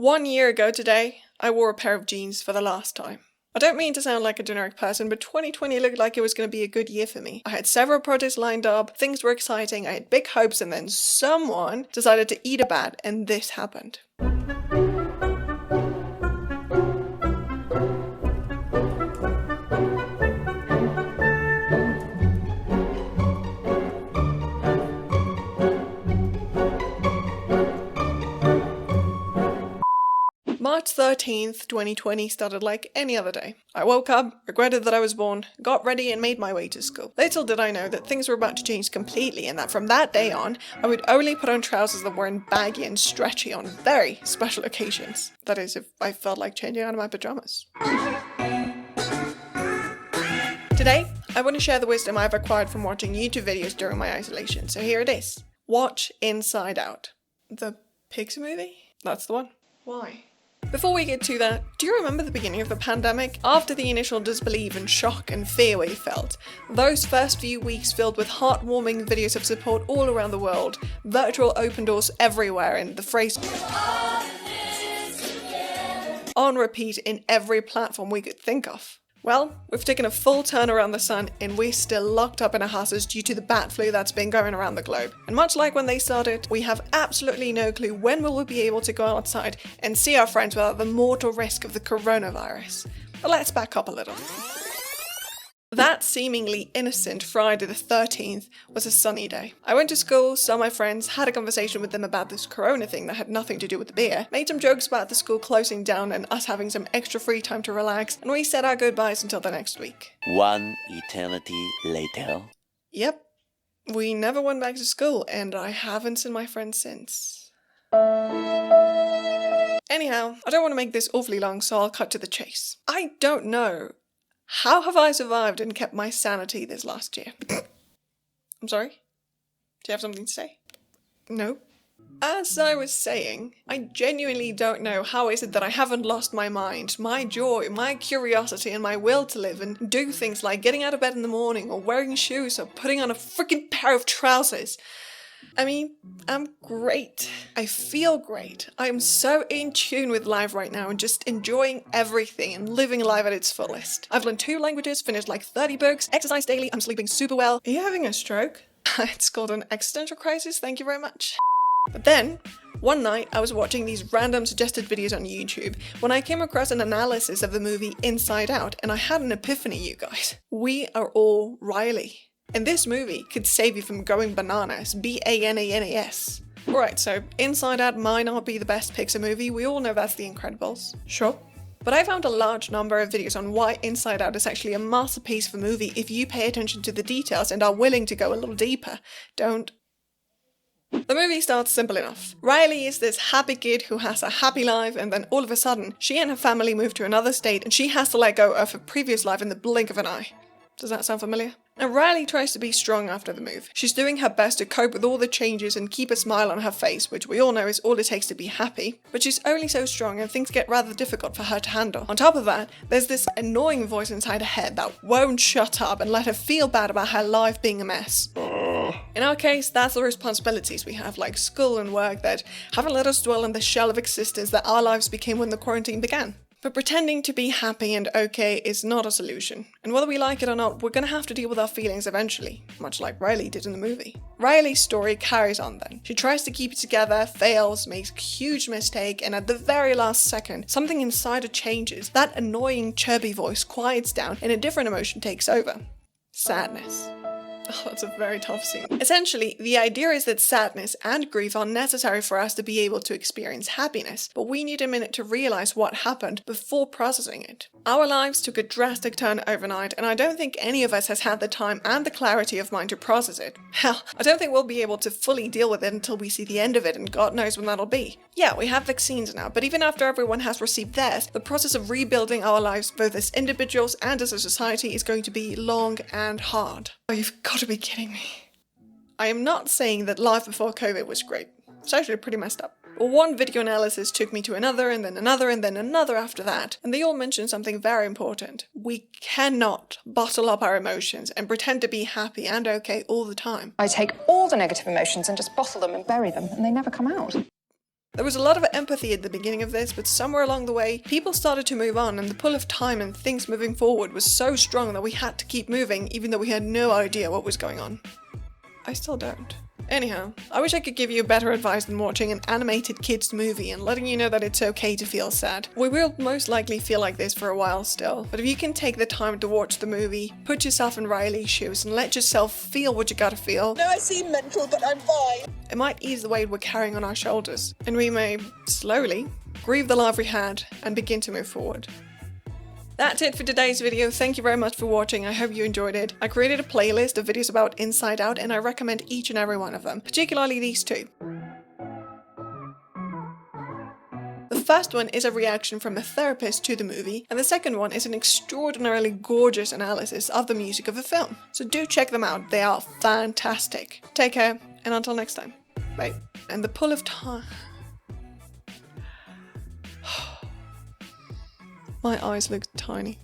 1 year ago today, I wore a pair of jeans for the last time. I don't mean to sound like a generic person, but 2020 looked like it was going to be a good year for me. I had several projects lined up, things were exciting, I had big hopes, and then someone decided to eat a bat, and this happened. March 13th, 2020 started like any other day. I woke up, regretted that I was born, got ready and made my way to school. Little did I know that things were about to change completely and that from that day on, I would only put on trousers that weren't baggy and stretchy on very special occasions. That is, if I felt like changing out of my pajamas. Today, I want to share the wisdom I've acquired from watching YouTube videos during my isolation, so here it is. Watch Inside Out. The Pixar movie? That's the one. Why? Before we get to that, do you remember the beginning of the pandemic? After the initial disbelief and shock and fear we felt, those first few weeks filled with heartwarming videos of support all around the world, virtual open doors everywhere, and the phrase on repeat in every platform we could think of. Well, we've taken a full turn around the sun and we're still locked up in our houses due to the bat flu that's been going around the globe. And much like when they started, we have absolutely no clue when we will be able to go outside and see our friends without the mortal risk of the coronavirus. But let's back up a little. That seemingly innocent Friday the 13th was a sunny day. I went to school, saw my friends, had a conversation with them about this corona thing that had nothing to do with the beer, made some jokes about the school closing down and us having some extra free time to relax, and we said our goodbyes until the next week. One eternity later. Yep, we never went back to school, and I haven't seen my friends since. Anyhow, I don't want to make this awfully long, so I'll cut to the chase. I don't know. How have I survived and kept my sanity this last year? I'm sorry? Do you have something to say? No? As I was saying, I genuinely don't know how is it that I haven't lost my mind, my joy, my curiosity, and my will to live and do things like getting out of bed in the morning or wearing shoes or putting on a freaking pair of trousers. I mean, I'm great. I feel great. I am so in tune with life right now and just enjoying everything and living life at its fullest. I've learned 2 languages, finished like 30 books, exercised daily, I'm sleeping super well. Are you having a stroke? It's called an existential crisis, thank you very much. But then, one night I was watching these random suggested videos on YouTube when I came across an analysis of the movie Inside Out and I had an epiphany, you guys. We are all Riley. And this movie could save you from going bananas, B-A-N-A-N-A-S. Alright, so Inside Out might not be the best Pixar movie, we all know that's The Incredibles. Sure. But I found a large number of videos on why Inside Out is actually a masterpiece of a movie if you pay attention to the details and are willing to go a little deeper. Don't. The movie starts simple enough. Riley is this happy kid who has a happy life and then all of a sudden, she and her family move to another state and she has to let go of her previous life in the blink of an eye. Does that sound familiar? Now Riley tries to be strong after the move. She's doing her best to cope with all the changes and keep a smile on her face, which we all know is all it takes to be happy. But she's only so strong and things get rather difficult for her to handle. On top of that, there's this annoying voice inside her head that won't shut up and let her feel bad about her life being a mess. In our case, that's the responsibilities we have, like school and work, that haven't let us dwell in the shell of existence that our lives became when the quarantine began. But pretending to be happy and okay is not a solution. And whether we like it or not, we're gonna have to deal with our feelings eventually, much like Riley did in the movie. Riley's story carries on then. She tries to keep it together, fails, makes a huge mistake, and at the very last second, something inside her changes. That annoying chirpy voice quiets down and a different emotion takes over. Sadness. Oh, that's a very tough scene. Essentially, the idea is that sadness and grief are necessary for us to be able to experience happiness, but we need a minute to realize what happened before processing it. Our lives took a drastic turn overnight, and I don't think any of us has had the time and the clarity of mind to process it. Hell, I don't think we'll be able to fully deal with it until we see the end of it, and God knows when that'll be. Yeah, we have vaccines now, but even after everyone has received theirs, the process of rebuilding our lives both as individuals and as a society is going to be long and hard. Oh, you've got to be kidding me. I am not saying that life before COVID was great. It's actually pretty messed up. Well, one video analysis took me to another and then another and then another after that, and they all mentioned something very important. We cannot bottle up our emotions and pretend to be happy and okay all the time. I take all the negative emotions and just bottle them and bury them, and they never come out. There was a lot of empathy at the beginning of this, but somewhere along the way, people started to move on, and the pull of time and things moving forward was so strong that we had to keep moving, even though we had no idea what was going on. I still don't. Anyhow, I wish I could give you better advice than watching an animated kids movie and letting you know that it's okay to feel sad. We will most likely feel like this for a while still, but if you can take the time to watch the movie, put yourself in Riley's shoes and let yourself feel what you gotta feel. No, I seem mental, but I'm fine. It might ease the weight we're carrying on our shoulders, and we may, slowly, grieve the life we had and begin to move forward. That's it for today's video. Thank you very much for watching. I hope you enjoyed it. I created a playlist of videos about Inside Out and I recommend each and every one of them, particularly these two. The first one is a reaction from a therapist to the movie, and the second one is an extraordinarily gorgeous analysis of the music of the film. So do check them out, they are fantastic. Take care, and until next time. Bye. And the pull of time... My eyes look tiny.